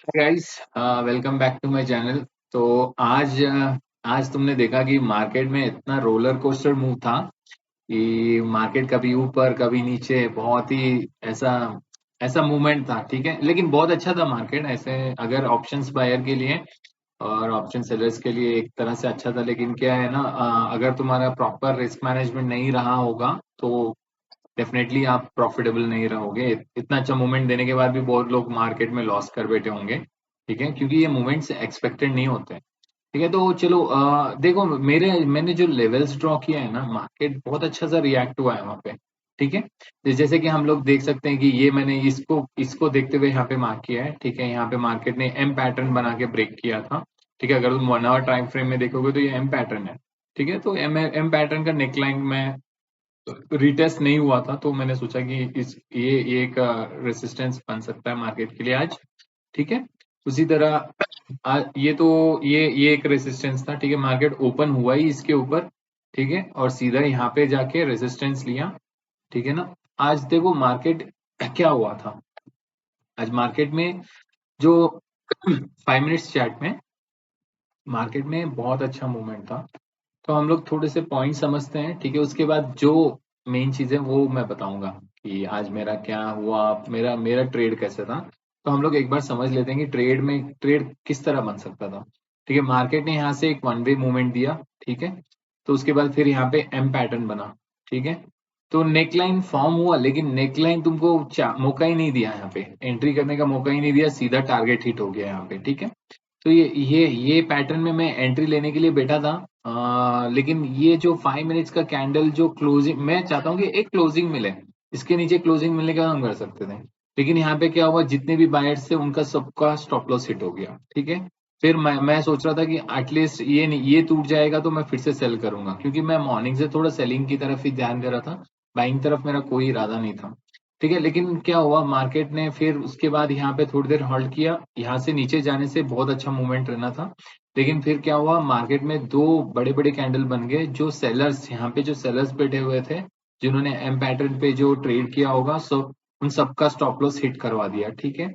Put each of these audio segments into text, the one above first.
Guys, welcome back to my channel. तो आज तुमने देखा कि मार्केट में इतना रोलर कोस्टर मूव था कि मार्केट कभी ऊपर कभी नीचे, बहुत ही ऐसा ऐसा मूवमेंट था। ठीक है, लेकिन बहुत अच्छा था मार्केट ऐसे, अगर ऑप्शंस बायर के लिए और ऑप्शन सेलर्स के लिए एक तरह से अच्छा था। लेकिन क्या है ना, अगर तुम्हारा प्रॉपर रिस्क मैनेजमेंट नहीं रहा होगा तो डेफिनेटली आप प्रॉफिटेबल नहीं रहोगे। इतना अच्छा मूवमेंट देने के बाद भी बहुत लोग मार्केट में लॉस कर बैठे होंगे। ठीक है, क्योंकि ये मूवमेंट्स एक्सपेक्टेड नहीं होते। ठीक है, तो चलो देखो, मैंने जो लेवल्स ड्रॉ किया है ना, मार्केट बहुत अच्छा सा रिएक्ट हुआ है वहां पे। ठीक है, तो जैसे कि हम लोग देख सकते हैं कि ये मैंने इसको इसको देखते हुए यहाँ पे मार्क किया है। ठीक है, यहाँ पे मार्केट ने एम पैटर्न बना के ब्रेक किया था। ठीक है, अगर तुम 1 आवर टाइम फ्रेम में देखोगे तो ये एम पैटर्न है। ठीक है, तो एम एम पैटर्न का नेकलाइन में रिटेस्ट नहीं हुआ था, तो मैंने सोचा कि ये एक रेसिस्टेंस बन सकता है मार्केट के लिए आज। ठीक है, उसी तरह ये तो ये एक रेसिस्टेंस था। ठीक है, मार्केट ओपन हुआ ही इसके ऊपर। ठीक है, और सीधा यहाँ पे जाके रेसिस्टेंस लिया। ठीक है ना। आज देखो मार्केट क्या हुआ था। आज मार्केट में जो 5 मिनट्स चार्ट में मार्केट में बहुत अच्छा मूवमेंट था। तो हम लोग थोड़े से पॉइंट समझते हैं। ठीक है, उसके बाद जो मेन चीजें वो मैं बताऊंगा कि आज मेरा क्या हुआ, मेरा मेरा ट्रेड कैसे था। तो हम लोग एक बार समझ लेते हैं कि ट्रेड किस तरह बन सकता था। ठीक है, मार्केट ने यहाँ से एक वन वे मूवमेंट दिया। ठीक है, तो उसके बाद फिर यहाँ पे एम पैटर्न बना। ठीक है, तो नेकलाइन फॉर्म हुआ, लेकिन नेकलाइन तुमको मौका ही नहीं दिया, यहाँ पे एंट्री करने का मौका ही नहीं दिया, सीधा टारगेट हिट हो गया यहाँ पे। ठीक है, तो ये पैटर्न में मैं एंट्री लेने के लिए बैठा था। लेकिन ये जो 5 मिनट्स का कैंडल जो क्लोजिंग, मैं चाहता हूँ कि एक क्लोजिंग मिले, इसके नीचे क्लोजिंग मिलने का हम कर सकते थे। लेकिन यहाँ पे क्या हुआ, जितने भी बायर्स थे उनका सबका स्टॉप लॉस हिट हो गया। ठीक है, फिर मैं सोच रहा था कि एटलीस्ट ये नहीं, ये टूट जाएगा तो मैं फिर से सेल करूंगा, क्योंकि मैं मॉर्निंग से थोड़ा सेलिंग की तरफ ही ध्यान दे रहा था। बाइंग तरफ मेरा कोई इरादा नहीं था। ठीक है, लेकिन क्या हुआ, मार्केट ने फिर उसके बाद यहाँ पे थोड़ी देर होल्ड किया। यहाँ से नीचे जाने से बहुत अच्छा मूवमेंट रहना था। लेकिन फिर क्या हुआ, मार्केट में दो बड़े बड़े कैंडल बन गए। जो सेलर्स, यहाँ पे जो सेलर्स बैठे हुए थे, जिन्होंने एम पैटर्न पे जो ट्रेड किया होगा, सब उन सबका स्टॉप लॉस हिट करवा दिया। ठीक है,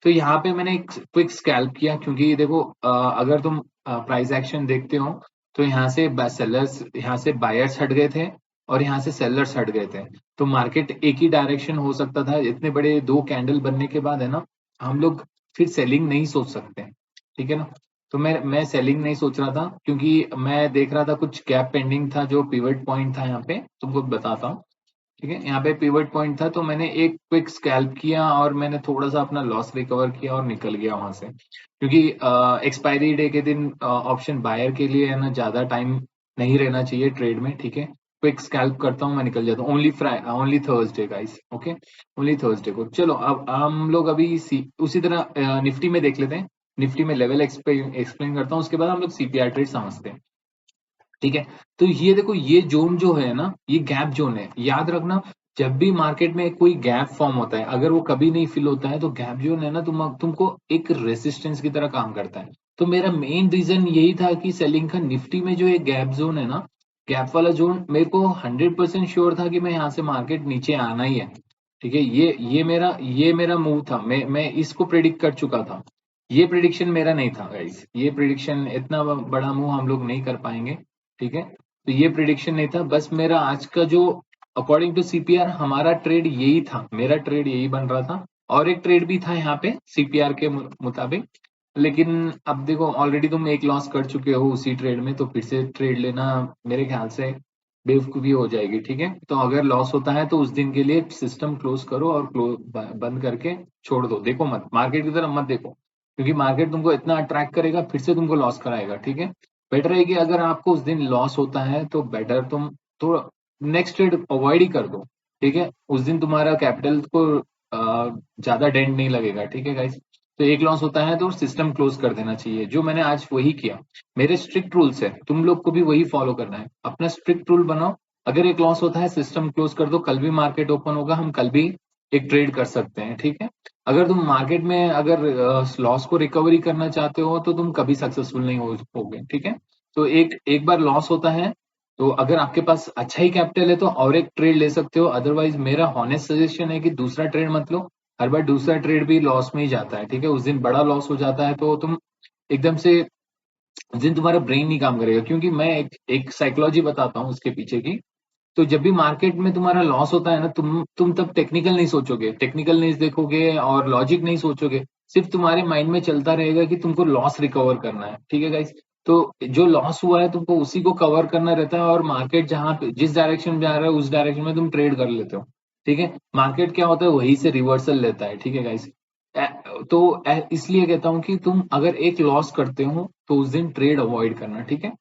तो यहाँ पे मैंने एक क्विक स्कैल्प किया, क्योंकि देखो अगर तुम प्राइस एक्शन देखते हो तो यहाँ से सेलर्स, यहाँ से बायर्स हट गए थे और यहाँ से सेलर्स हट गए थे। तो मार्केट एक ही डायरेक्शन हो सकता था। इतने बड़े दो कैंडल बनने के बाद है ना, हम लोग फिर सेलिंग नहीं सोच सकते। ठीक है ना। तो मैं सेलिंग नहीं सोच रहा था, क्योंकि मैं देख रहा था कुछ गैप पेंडिंग था, जो पिवट पॉइंट था यहाँ पे तुमको बताता हूँ। ठीक है, यहाँ पे पिवट पॉइंट था, तो मैंने एक क्विक स्कैल्प किया और मैंने थोड़ा सा अपना लॉस रिकवर किया और निकल गया वहां से, क्योंकि एक्सपायरी डे के दिन ऑप्शन बायर के लिए है ना, ज्यादा टाइम नहीं रहना चाहिए ट्रेड में। ठीक है, क्विक स्कैल्प करता हूँ, मैं निकल जाता हूँ। Only Thursday guys, okay, only Thursday को। चलो अब हम लोग अभी उसी तरह निफ्टी में देख लेते हैं। निफ्टी में लेवल एक्सप्लेन करता हूँ, उसके बाद हम लोग सीपीआर ट्रेड समझते हैं। ठीक है, तो ये देखो, ये जोन जो है ना, ये गैप जोन है, याद रखना। जब भी मार्केट में कोई गैप फॉर्म होता है, अगर वो कभी नहीं फिल होता है, तो गैप जोन है ना, तुमको एक रेसिस्टेंस की तरह काम करता है। तो मेरा मेन रीजन यही था कि सेलिंग का, निफ्टी में जो एक गैप जोन है ना, गैप वाला जोन, मेरे को 100% श्योर था कि मैं यहाँ से मार्केट नीचे आना ही है। ठीक है, ये मेरा मूव था, मैं इसको प्रिडिक्ट कर चुका था। ये प्रिडिक्शन मेरा नहीं था गाइस, ये प्रिडिक्शन, इतना बड़ा मूव हम लोग नहीं कर पाएंगे। ठीक है, तो ये प्रिडिक्शन नहीं था, बस मेरा आज का जो, अकॉर्डिंग टू सीपीआर, हमारा ट्रेड यही था, मेरा ट्रेड यही बन रहा था। और एक ट्रेड भी था यहाँ पे सीपीआर के मुताबिक। लेकिन अब देखो, ऑलरेडी तुम एक लॉस कर चुके हो उसी ट्रेड में, तो फिर से ट्रेड लेना मेरे ख्याल से बेवकूफी हो जाएगी। ठीक है, तो अगर लॉस होता है तो उस दिन के लिए सिस्टम क्लोज करो और बंद करके छोड़ दो, देखो मत, मार्केट की तरफ मत देखो, क्योंकि मार्केट तुमको इतना अट्रैक्ट करेगा, फिर से तुमको लॉस कराएगा। ठीक है, बेटर है कि अगर आपको उस दिन लॉस होता है तो बेटर तुम थोड़ा नेक्स्ट ट्रेड अवॉइड ही कर दो। ठीक है, उस दिन तुम्हारा कैपिटल को ज्यादा डेंट नहीं लगेगा। ठीक है गाइस, तो एक लॉस होता है तो सिस्टम क्लोज कर देना चाहिए, जो मैंने आज वही किया। मेरे स्ट्रिक्ट रूल्स है, तुम लोग को भी वही फॉलो करना है, अपना स्ट्रिक्ट रूल बनाओ। अगर एक लॉस होता है, सिस्टम क्लोज कर दो, कल भी मार्केट ओपन होगा, हम कल भी एक ट्रेड कर सकते हैं। ठीक है, अगर तुम मार्केट में अगर लॉस को रिकवरी करना चाहते हो तो तुम कभी सक्सेसफुल नहीं होगे। ठीक है, तो एक एक बार लॉस होता है, तो अगर आपके पास अच्छा ही कैपिटल है तो और एक ट्रेड ले सकते हो, अदरवाइज मेरा हॉनेस्ट सजेशन है कि दूसरा ट्रेड मत लो। हर बार दूसरा ट्रेड भी लॉस में ही जाता है, ठीक है। उस दिन बड़ा लॉस हो जाता है तो तुम एकदम से, उस दिन तुम्हारा ब्रेन नहीं काम करेगा, क्योंकि मैं एक साइकोलॉजी बताता हूँ उसके पीछे की। तो जब भी मार्केट में तुम्हारा लॉस होता है ना, तुम तब टेक्निकल नहीं सोचोगे, टेक्निकल नहीं देखोगे और लॉजिक नहीं सोचोगे, सिर्फ तुम्हारे माइंड में चलता रहेगा कि तुमको लॉस रिकवर करना है, ठीक है गाइस। तो जो लॉस हुआ है तुमको उसी को कवर करना रहता है, और मार्केट जहां पे जिस डायरेक्शन में जा रहा है उस डायरेक्शन में तुम ट्रेड कर लेते हो, ठीक है। मार्केट क्या होता है, वही से रिवर्सल लेता है, ठीक है गाइस। इसलिए कहता हूं कि तुम अगर एक लॉस करते हो तो उस दिन ट्रेड अवॉइड करना, ठीक है।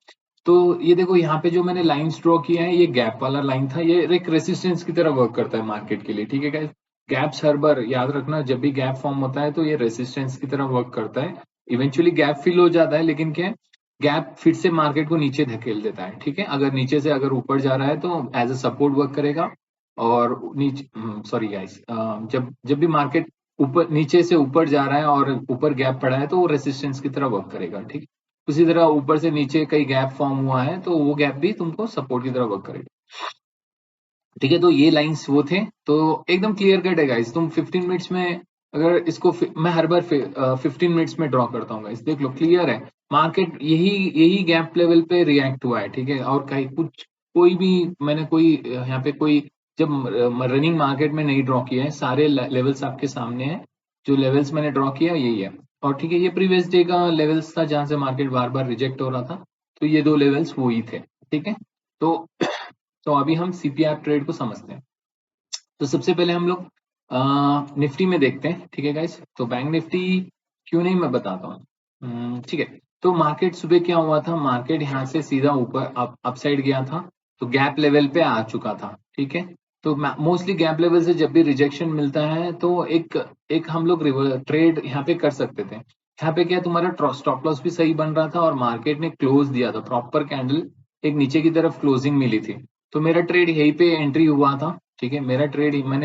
तो ये देखो यहाँ पे जो मैंने लाइंस ड्रॉ किया है, ये गैप वाला लाइन था, ये एक रेसिस्टेंस की तरह वर्क करता है मार्केट के लिए, ठीक है गाइस। गैप्स हर बार याद रखना, जब भी गैप फॉर्म होता है तो ये रेसिस्टेंस की तरह वर्क करता है। इवेंचुअली गैप फिल हो जाता है, लेकिन क्या है, गैप फिर से मार्केट को नीचे धकेल देता है, ठीक है। अगर नीचे से अगर ऊपर जा रहा है तो एज अ सपोर्ट वर्क करेगा, और नीचे, सॉरी गाइस, जब जब भी मार्केट ऊपर नीचे से ऊपर जा रहा है और ऊपर गैप पड़ा है तो वो रेसिस्टेंस की तरह वर्क करेगा, ठीक है। उसी तरह ऊपर से नीचे कई गैप फॉर्म हुआ है तो वो गैप भी तुमको सपोर्ट की तरह वर्क करेगा, ठीक है। तो ये लाइंस वो थे, तो एकदम क्लियर कट है गाइस। तुम 15 मिनट्स में, अगर इसको मैं हर बार 15 मिनट्स में ड्रॉ करता हूँ गाइस, देख लो क्लियर है। मार्केट यही यही गैप लेवल पे रिएक्ट हुआ है, ठीक है। और कहीं कुछ, कोई भी, मैंने कोई यहाँ पे कोई, जब रनिंग मार्केट में नहीं ड्रॉ किया है, सारे लेवल्स आपके सामने हैं। जो लेवल्स मैंने ड्रॉ किया यही है, और ठीक है, ये प्रीवियस डे का लेवल्स था जहां से मार्केट बार बार रिजेक्ट हो रहा था, तो ये दो लेवल्स वो ही थे, ठीक है। तो तो अभी हम सीपीआर ट्रेड को समझते हैं। तो सबसे पहले हम लोग निफ्टी में देखते हैं, ठीक है गाइस। तो बैंक निफ्टी क्यों नहीं, मैं बताता हूँ। ठीक है। तो मार्केट सुबह क्या हुआ था, मार्केट यहाँ से सीधा ऊपर अपसाइड गया था, तो गैप लेवल पे आ चुका था, ठीक है। तो मोस्टली गैप लेवल से जब भी रिजेक्शन मिलता है तो एक एक हम लोग ट्रेड यहाँ पे कर सकते थे। यहाँ पे क्या, तुम्हारा स्टॉप लॉस भी सही बन रहा था और मार्केट ने क्लोज दिया था, प्रॉपर कैंडल एक नीचे की तरफ क्लोजिंग मिली थी। तो मेरा ट्रेड यहीं पे एंट्री हुआ था, ठीक है। मैंने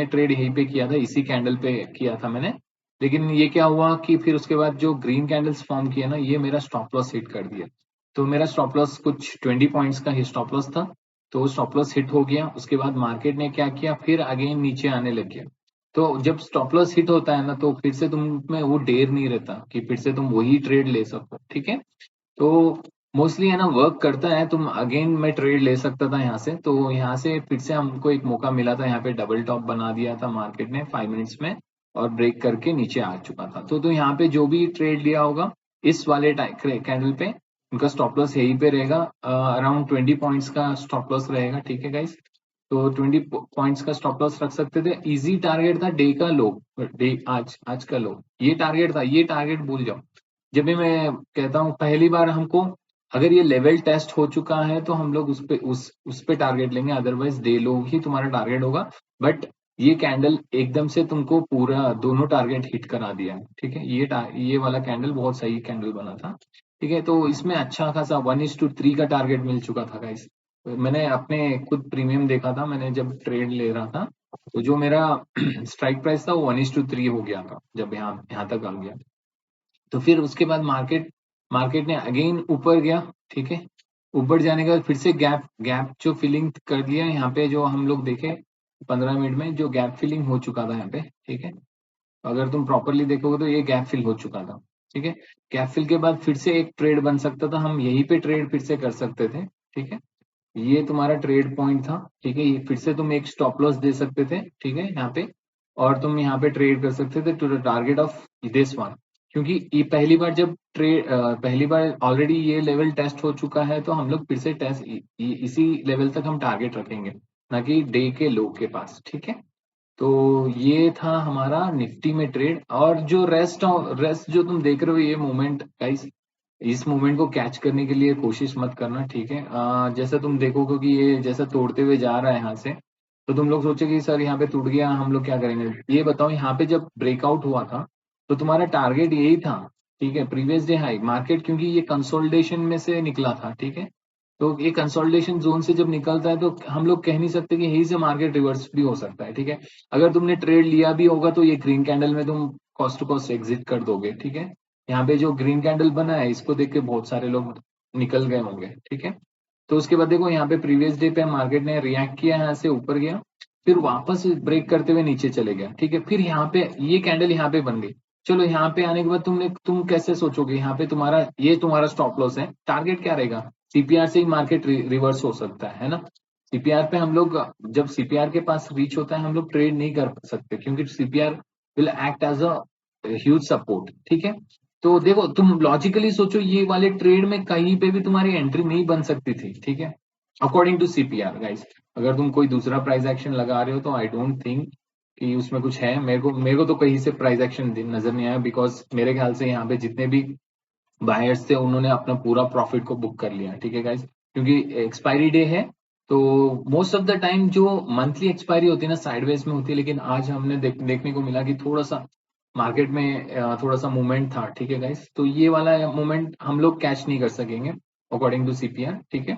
ट्रेड यहीं पे किया था, इसी कैंडल पे किया था मैंने। लेकिन ये क्या हुआ कि फिर उसके बाद जो ग्रीन कैंडल्स फॉर्म किया ना, ये मेरा स्टॉप लॉस हिट कर दिया। तो मेरा स्टॉप लॉस कुछ 20 पॉइंट्स का ही स्टॉप लॉस था, तो स्टॉप लॉस हिट हो गया। उसके बाद मार्केट ने क्या किया, फिर अगेन नीचे आने लग गया। तो जब स्टॉप लॉस हिट होता है ना, तो फिर से तुम में वो डेर नहीं रहता कि फिर से तुम वही ट्रेड ले सको, ठीक है। तो मोस्टली है ना, वर्क करता है। तुम अगेन, मैं ट्रेड ले सकता था यहाँ से, तो यहाँ से फिर से हमको एक मौका मिला था, यहाँ पे डबल टॉप बना दिया था मार्केट ने 5 मिनट्स में, और ब्रेक करके नीचे आ चुका था। तो यहाँ पे जो भी ट्रेड लिया होगा इस वाले कैंडल पे, उनका स्टॉप लॉस यहीं पे रहेगा, अराउंड 20 पॉइंट्स का स्टॉप लॉस रहेगा, ठीक है गाइस। तो 20 पॉइंट्स का स्टॉप लॉस रख सकते थे। इजी टारगेट था डे का लो, डे आज आज का लो, ये टारगेट था, ये टारगेट भूल जाओ। जब भी मैं कहता हूँ पहली बार हमको, अगर ये लेवल टेस्ट हो चुका है तो हम लोग उस पे टारगेट लेंगे, अदरवाइज डे लो ही तुम्हारा टारगेट होगा। बट ये कैंडल एकदम से तुमको पूरा दोनों टारगेट हिट करा दिया है, ठीक है। ये वाला कैंडल बहुत सही कैंडल बना था, ठीक है। तो इसमें अच्छा खासा 1:3 का टारगेट मिल चुका था गाइस। मैंने अपने खुद प्रीमियम देखा था, मैंने जब ट्रेड ले रहा था, तो जो मेरा स्ट्राइक प्राइस था वो 1:3 हो गया था जब यहाँ यहाँ तक आ गया। तो फिर उसके बाद मार्केट मार्केट ने अगेन ऊपर गया, ठीक है। ऊपर जाने के बाद फिर से गैप गैप जो फिलिंग कर लिया यहाँ पे, जो हम लोग देखे 15 मिनट में, जो गैप फिलिंग हो चुका था यहाँ पे, ठीक है। अगर तुम प्रॉपरली देखोगे तो ये गैप फिल हो चुका था, ठीक है। गैप फिल के बाद फिर से एक ट्रेड बन सकता था, हम यहीं पे ट्रेड फिर से कर सकते थे, ठीक है। ये तुम्हारा ट्रेड पॉइंट था, ठीक है। ये फिर से तुम एक स्टॉप लॉस दे सकते थे, ठीक है, यहाँ पे। और तुम यहाँ पे ट्रेड कर सकते थे to the target of this one, क्योंकि ये पहली बार जब पहली बार ऑलरेडी ये लेवल टेस्ट हो चुका है, तो हम लोग फिर से टेस्ट इसी लेवल तक हम टारगेट रखेंगे, ना कि डे के लो के पास, ठीक है। तो ये था हमारा निफ्टी में ट्रेड। और जो रेस्ट जो तुम देख रहे हो ये मूवमेंट गाइस, इस मूवमेंट को कैच करने के लिए कोशिश मत करना, ठीक है। जैसा तुम देखोगे कि ये जैसा तोड़ते हुए जा रहा है यहाँ से, तो तुम लोग सोचोगे कि सर यहाँ पे टूट गया, हम लोग क्या करेंगे। ये बताओ, यहाँ पे जब ब्रेकआउट हुआ था तो तुम्हारा टारगेट यही था, ठीक है, प्रीवियस डे हाई मार्केट, क्योंकि ये कंसोलिडेशन में से निकला था, ठीक है। तो ये कंसोलिडेशन जोन से जब निकलता है तो हम लोग कह नहीं सकते कि यही से मार्केट रिवर्स भी हो सकता है, ठीक है। अगर तुमने ट्रेड लिया भी होगा तो ये ग्रीन कैंडल में तुम कॉस्ट टू कॉस्ट एग्जिट कर दोगे, ठीक है। यहाँ पे जो ग्रीन कैंडल बना है इसको देख के बहुत सारे लोग निकल गए होंगे, ठीक है। तो उसके बाद देखो यहाँ पे प्रीवियस डे पे मार्केट ने रिएक्ट किया, यहाँ से ऊपर गया, फिर वापस ब्रेक करते हुए नीचे चले गया, ठीक है। फिर यहाँ पे ये कैंडल यहाँ पे बन गई। चलो यहाँ पे आने के बाद तुम कैसे सोचोगे, यहाँ पे तुम्हारा स्टॉप लॉस है, टारगेट क्या रहेगा? सीपीआर से ही मार्केट रिवर्स हो सकता है ना। सीपीआर पे हम लोग, जब सीपीआर के पास रीच होता है हम लोग ट्रेड नहीं कर सकते, क्योंकि CPR will act as a huge support, ठीक है। तो देखो तुम लॉजिकली सोचो, ये वाले ट्रेड में कहीं पे भी तुम्हारी एंट्री नहीं बन सकती थी, ठीक है, अकॉर्डिंग टू सीपीआर गाइस। अगर तुम कोई दूसरा प्राइस एक्शन लगा रहे हो तो आई डोंट थिंक कि उसमें कुछ है। मेरे को तो कहीं से प्राइस एक्शन नजर नहीं आया, बिकॉज मेरे ख्याल से यहाँ पे जितने भी बायर्स थे उन्होंने अपना पूरा प्रॉफिट को बुक कर लिया, ठीक है गाइस। क्योंकि एक्सपायरी डे है, तो मोस्ट ऑफ द टाइम जो मंथली एक्सपायरी होती है ना साइडवेज में होती है, लेकिन आज हमने देखने को मिला कि थोड़ा सा मार्केट में थोड़ा सा मूवमेंट था, ठीक है गाइस। तो ये वाला मूवमेंट हम लोग कैच नहीं कर सकेंगे अकॉर्डिंग टू सीपीआर, ठीक है।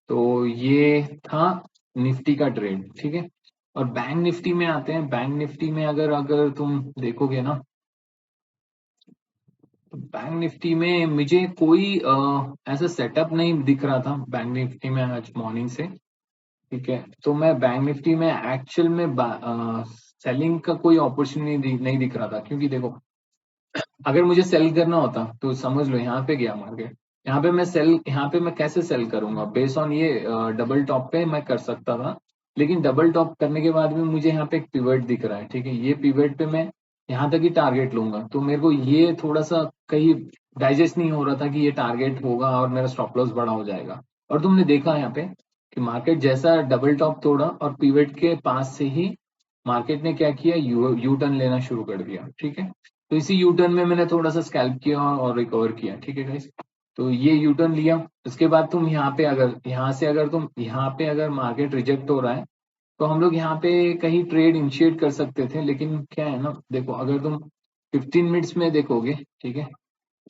तो ये था निफ्टी का ट्रेड, ठीक है। और बैंक निफ्टी में आते हैं। बैंक निफ्टी में अगर अगर तुम देखोगे ना, तो बैंक निफ्टी में मुझे कोई ऐसा सेटअप नहीं दिख रहा था बैंक निफ्टी में आज मॉर्निंग से, ठीक है। तो मैं बैंक निफ्टी में एक्चुअल में सेलिंग का कोई अपॉर्चुनिटी नहीं दिख रहा था, क्योंकि देखो अगर मुझे सेल करना होता तो समझ लो यहाँ पे गया मार्केट, यहाँ पे मैं कैसे सेल करूंगा? बेस ऑन ये डबल टॉप पे मैं कर सकता था, लेकिन डबल टॉप करने के बाद भी मुझे यहाँ पे एक पिवट दिख रहा है, ठीक है। ये पिवट पे मैं यहाँ तक ही टारगेट लूंगा, तो मेरे को ये थोड़ा सा कहीं डाइजेस्ट नहीं हो रहा था कि ये टारगेट होगा और मेरा स्टॉप लॉस बड़ा हो जाएगा। और तुमने देखा यहाँ पे कि मार्केट जैसा डबल टॉप तोड़ा और पिवट के पास से ही मार्केट ने क्या किया, यू टर्न लेना शुरू कर दिया, ठीक है। तो इसी यू टर्न में मैंने थोड़ा सा स्कैल्प किया और रिकवर किया, ठीक है गाइस। तो ये यू टर्न लिया, उसके बाद तुम यहाँ पे अगर यहाँ से अगर तुम यहाँ पे अगर मार्केट रिजेक्ट हो रहा है तो हम लोग यहाँ पे कहीं ट्रेड इनिशिएट कर सकते थे, लेकिन क्या है ना, देखो अगर तुम 15 मिनट्स में देखोगे, ठीक है,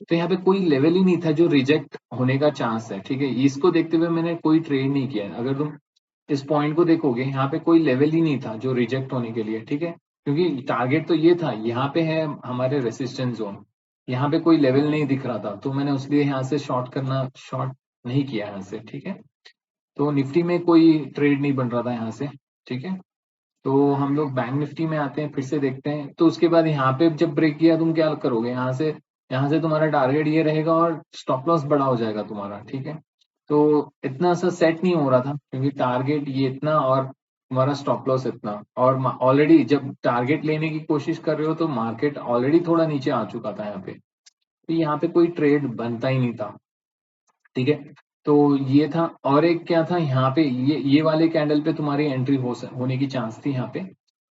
तो यहाँ पे कोई लेवल ही नहीं था जो रिजेक्ट होने का चांस है, ठीक है। इसको देखते हुए मैंने कोई ट्रेड नहीं किया है। अगर तुम इस पॉइंट को देखोगे, यहाँ पे कोई लेवल ही नहीं था जो रिजेक्ट होने के लिए, ठीक है। क्योंकि टारगेट तो ये था, यहाँ पे है हमारे रेसिस्टेंस जोन, यहाँ पे कोई लेवल नहीं दिख रहा था, तो मैंने उसलिए यहाँ से शॉर्ट नहीं किया यहाँ से, ठीक है। तो निफ्टी में कोई ट्रेड नहीं बन रहा था यहाँ से, ठीक है। तो हम लोग बैंक निफ्टी में आते हैं, फिर से देखते हैं। तो उसके बाद यहाँ पे जब ब्रेक किया तुम क्या करोगे? यहाँ से तुम्हारा टारगेट ये रहेगा और स्टॉप लॉस बड़ा हो जाएगा तुम्हारा, ठीक है। तो इतना सा सेट नहीं हो रहा था, क्योंकि टारगेट ये इतना और तुम्हारा स्टॉप लॉस इतना, और ऑलरेडी जब टारगेट लेने की कोशिश कर रहे हो तो मार्केट ऑलरेडी थोड़ा नीचे आ चुका था यहाँ पे, तो यहाँ पे कोई ट्रेड बनता ही नहीं था, ठीक है। तो ये था। और एक क्या था यहाँ पे, ये वाले कैंडल पे तुम्हारी एंट्री होने की चांस थी यहाँ पे,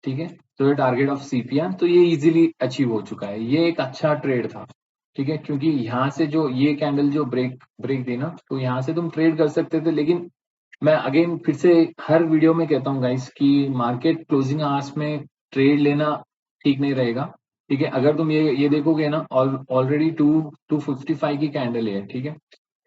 ठीक है। तो ये टारगेट ऑफ सीपीआर, तो ये इजीली अचीव हो चुका है, ये एक अच्छा ट्रेड था, ठीक है। क्योंकि यहाँ से जो ये कैंडल जो ब्रेक ब्रेक दी ना, तो यहाँ से तुम ट्रेड कर सकते थे, लेकिन मैं अगेन फिर से हर वीडियो में कहता हूँ गाइस कि मार्केट क्लोजिंग आवर्स में ट्रेड लेना ठीक नहीं रहेगा, ठीक है। अगर तुम ये देखोगे ना, ऑलरेडी 255 की कैंडल है, ठीक है।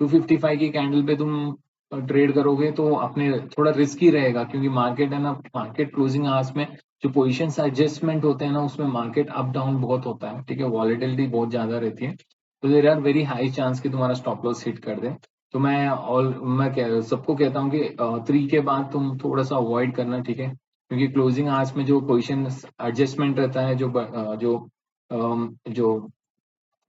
255 की कैंडल पे तुम ट्रेड करोगे तो अपने थोड़ा रिस्की रहेगा, क्योंकि मार्केट है ना, मार्केट क्लोजिंग आवर्स में जो पोजीशन एडजस्टमेंट होते हैं ना, उसमें मार्केट अप डाउन बहुत होता है, ठीक है, वॉलेटिलिटी बहुत ज्यादा रहती है। तो there are very high chance कि तुम्हारा स्टॉप लॉस हिट कर दे। तो मैं सबको कहता हूँ कि 3 के बाद तुम थोड़ा सा अवॉइड करना, ठीक है। क्योंकि क्लोजिंग आवर्स में जो पोजीशन एडजस्टमेंट रहता है, जो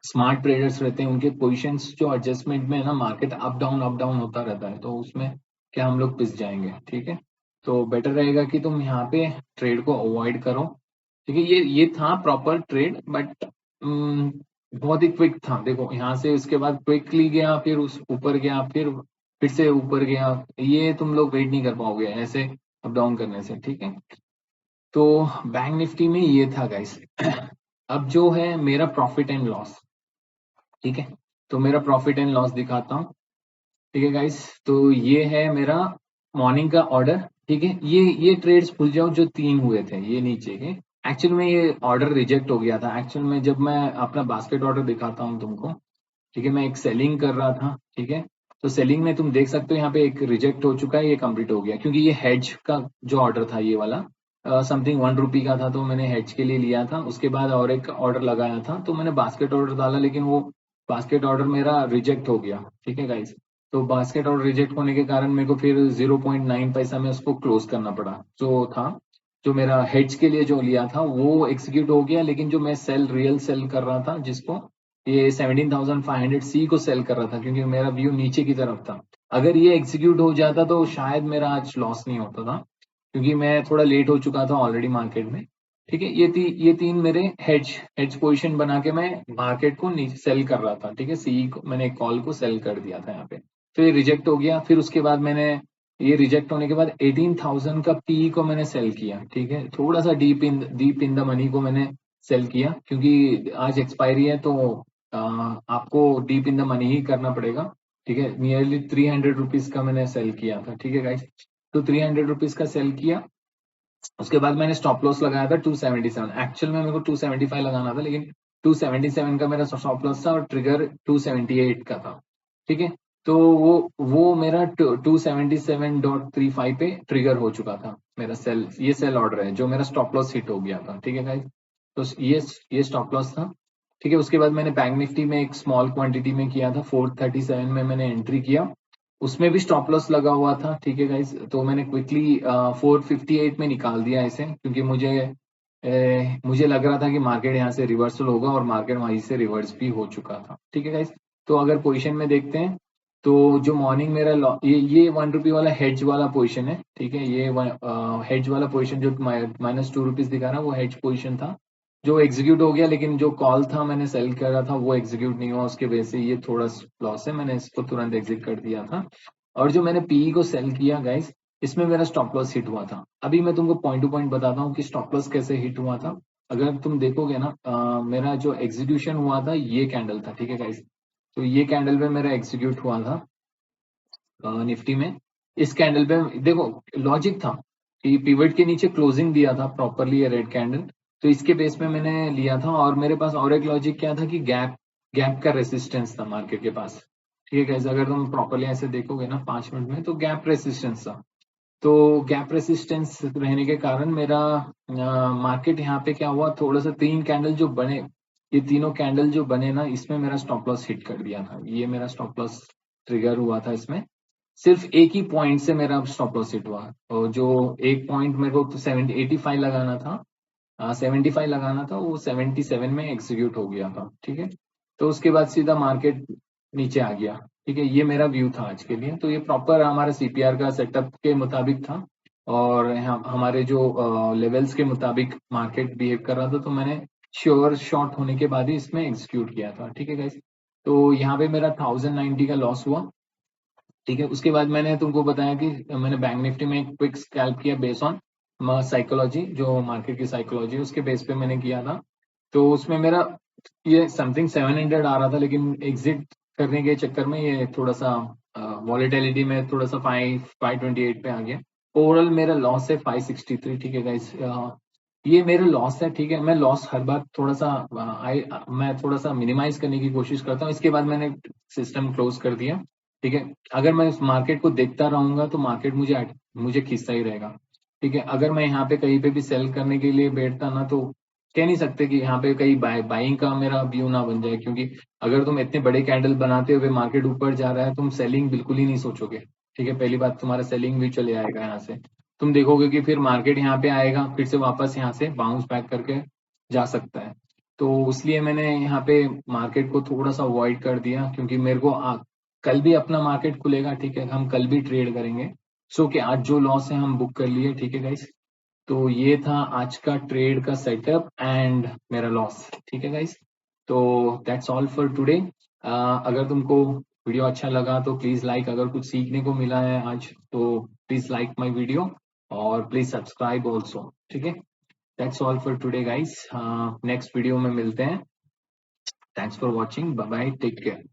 स्मार्ट ट्रेडर्स रहते हैं उनके पोजीशंस जो एडजस्टमेंट में है ना, मार्केट अप डाउन होता रहता है, तो उसमें क्या हम लोग पिस जाएंगे, ठीक है। तो बेटर रहेगा कि तुम यहाँ पे ट्रेड को अवॉइड करो, ठीक है। ये था प्रॉपर ट्रेड, बट बहुत ही क्विक था। देखो यहाँ से उसके बाद क्विकली गया, फिर उस ऊपर गया, फिर से ऊपर गया। ये तुम लोग वेट नहीं कर पाओगे ऐसे अप डाउन करने से, ठीक है। तो बैंक निफ्टी में ये था गाइस। अब जो है मेरा प्रॉफिट एंड लॉस, ठीक है। तो मेरा प्रॉफिट एंड लॉस दिखाता हूँ, ठीक है गाइस। तो ये है मेरा मॉर्निंग का ऑर्डर, ठीक है। ये ट्रेड्स भूल जाओ जो 3 हुए थे ये नीचे के। एक्चुअल में ये ऑर्डर रिजेक्ट हो गया था। एक्चुअल में जब मैं अपना बास्केट ऑर्डर दिखाता हूँ तुमको, ठीक है, मैं एक सेलिंग कर रहा था, ठीक है। तो सेलिंग में तुम देख सकते हो यहाँ पे एक रिजेक्ट हो चुका है, ये कंप्लीट हो गया, क्योंकि ये हेज का जो ऑर्डर था ये वाला समथिंग 1 रुपी का था, तो मैंने हेज के लिए लिया था। उसके बाद और एक ऑर्डर लगाया था, तो मैंने बास्केट ऑर्डर डाला, लेकिन वो बास्केट ऑर्डर मेरा रिजेक्ट हो गया, ठीक है गाइस। तो बास्केट ऑर्डर रिजेक्ट होने के कारण मेरे को फिर 0.9 पैसा में उसको क्लोज करना पड़ा जो था। जो मेरा हेड्ज के लिए जो लिया था वो एग्जीक्यूट हो गया, लेकिन जो मैं रियल सेल कर रहा था जिसको, ये 17,500 सी को सेल कर रहा था, क्योंकि मेरा व्यू नीचे की तरफ था। अगर ये एग्जीक्यूट हो जाता तो शायद मेरा आज लॉस नहीं होता था, क्योंकि मैं थोड़ा लेट हो चुका था ऑलरेडी मार्केट में। ठीक है, ये तीन मेरे हेड्ज पोजीशन बना के मैं मार्केट को सेल कर रहा था। ठीक है, सी को मैंने कॉल को सेल कर दिया था यहाँ पे, फिर रिजेक्ट हो गया। फिर उसके बाद मैंने ये रिजेक्ट होने के बाद 18,000 का पी को मैंने सेल किया। ठीक है, थोड़ा सा डीप इन द मनी को मैंने सेल किया, क्योंकि आज एक्सपायरी है तो आपको डीप इन द मनी ही करना पड़ेगा। ठीक है, नियरली 300 रुपीज का मैंने सेल किया था। ठीक है गाइस, तो 300 रुपीज का सेल किया। उसके बाद मैंने स्टॉप लॉस लगाया था 277। एक्चुअल में मेरे को 275 लगाना था, लेकिन 277 का मेरा स्टॉप लॉस था और ट्रिगर 278 का था। ठीक है, तो वो मेरा 277.35 पे ट्रिगर हो चुका था मेरा सेल। ये सेल ऑर्डर है जो मेरा स्टॉप लॉस हिट हो गया था। ठीक है गाइस, तो ये स्टॉप लॉस था। ठीक है, उसके बाद मैंने बैंक निफ्टी में एक स्मॉल क्वांटिटी में किया था, 437 में मैंने एंट्री किया, उसमें भी स्टॉप लॉस लगा हुआ था। ठीक है गाइस, तो मैंने क्विकली 458 में निकाल दिया इसे, क्योंकि मुझे लग रहा था कि मार्केट यहाँ से रिवर्सल होगा, और मार्केट वहीं से रिवर्स भी हो चुका था। ठीक है गाइस, तो अगर पोजीशन में देखते हैं तो जो मॉर्निंग मेरा ये 1 रुपी वाला हेड्ज वाला पोजीशन है। ठीक है, ये हेड्ज वाला पोजीशन जो -2 रुपीज दिखा रहा है वो हेड्ज पोजीशन था, जो एग्जीक्यूट हो गया, लेकिन जो कॉल था मैंने सेल करा था वो एग्जीक्यूट नहीं हुआ, उसके वजह से ये थोड़ा लॉस है, मैंने इसको तुरंत एग्जिट कर दिया था। और जो मैंने पीई को सेल किया गाइस, इसमें मेरा स्टॉप लॉस हिट हुआ था। अभी मैं तुमको पॉइंट टू पॉइंट बताता हूँ कि स्टॉप लॉस कैसे हिट हुआ था। अगर तुम देखोगे ना, मेरा जो एग्जीक्यूशन हुआ था ये कैंडल था। ठीक है गाइस, तो ये कैंडल पे मेरा एग्जीक्यूट हुआ था निफ्टी में। इस कैंडल पे देखो, लॉजिक था कि पिवट के नीचे क्लोजिंग दिया था प्रॉपरली ये रेड कैंडल, तो इसके बेस पे मैंने लिया था। और मेरे पास और एक लॉजिक क्या था कि गैप का रेसिस्टेंस था मार्केट के पास। ठीक है गाइस, अगर तुम प्रॉपरली ऐसे देखोगे ना 5 मिनट में, तो गैप रेसिस्टेंस था। तो गैप रेसिस्टेंस रहने के कारण मेरा मार्केट यहाँ पे क्या हुआ, थोड़ा सा तीन कैंडल जो बने, ये तीनों कैंडल जो बने ना, इसमें मेरा स्टॉप लॉस हिट कर दिया था। ये मेरा स्टॉप लॉस ट्रिगर हुआ था इसमें। सिर्फ एक ही पॉइंट से मेरा स्टॉप लॉस हिट हुआ, और जो एक पॉइंट मेरे को तो 85 लगाना था, 75 लगाना था, वो 77 में एग्जीक्यूट हो गया था। ठीक है, तो उसके बाद सीधा मार्केट नीचे आ गया। ठीक है, ये मेरा व्यू था आज के लिए। तो ये प्रॉपर हमारे सीपीआर का सेटअप के मुताबिक था, और हमारे जो लेवल्स के मुताबिक मार्केट बिहेव कर रहा था, तो मैंने श्योर शॉर्ट होने के बाद ही इसमें एग्जीक्यूट किया था। ठीक है गाइस, तो यहाँ पे मेरा 1090 का लॉस हुआ। ठीक है, उसके बाद मैंने तुमको बताया कि मैंने बैंक निफ्टी में एक क्विक स्कैल्प किया बेस ऑन साइकोलॉजी, जो मार्केट की साइकोलॉजी उसके बेस पे मैंने किया था। तो उसमें मेरा ये समथिंग 700 आ रहा था, लेकिन एग्जिट करने के चक्कर में ये थोड़ा सा वॉलेटिलिटी में थोड़ा सा 528 पे आ गया। ओवरऑल मेरा लॉस है 563। ठीक है गाइस, ये मेरा लॉस है। ठीक है, मैं लॉस हर बार थोड़ा सा मैं थोड़ा सा मिनिमाइज करने की कोशिश करता हूँ। इसके बाद मैंने सिस्टम क्लोज कर दिया। ठीक है, अगर मैं इस मार्केट को देखता रहूंगा तो मार्केट मुझे खींचता ही रहेगा। ठीक है, अगर मैं यहाँ पे कहीं पे भी सेल करने के लिए बैठता ना, तो कह नहीं सकते कि यहाँ पे कहीं बाइंग का मेरा व्यू ना बन जाए, क्योंकि अगर तुम इतने बड़े कैंडल बनाते हुए मार्केट ऊपर जा रहा है, तुम सेलिंग बिल्कुल ही नहीं सोचोगे। ठीक है, पहली बात, तुम्हारा सेलिंग भी चले आएगा यहाँ से। तुम देखोगे कि फिर मार्केट यहाँ पे आएगा, फिर से वापस यहाँ से बाउंस बैक करके जा सकता है। तो इसलिए मैंने यहाँ पे मार्केट को थोड़ा सा अवॉइड कर दिया, क्योंकि मेरे को कल भी अपना मार्केट खुलेगा। ठीक है, हम कल भी ट्रेड करेंगे। सो कि आज जो लॉस है हम बुक कर लिए। ठीक है गाइस, तो ये था आज का ट्रेड का सेटअप एंड मेरा लॉस। ठीक है गाइस, तो दैट्स ऑल फॉर टुडे। अगर तुमको वीडियो अच्छा लगा तो प्लीज लाइक, अगर कुछ सीखने को मिला है आज तो प्लीज लाइक माय वीडियो, और प्लीज सब्सक्राइब ऑल्सो। ठीक है, that's all for today guys, next video में मिलते हैं। Thanks for watching, bye bye, take care.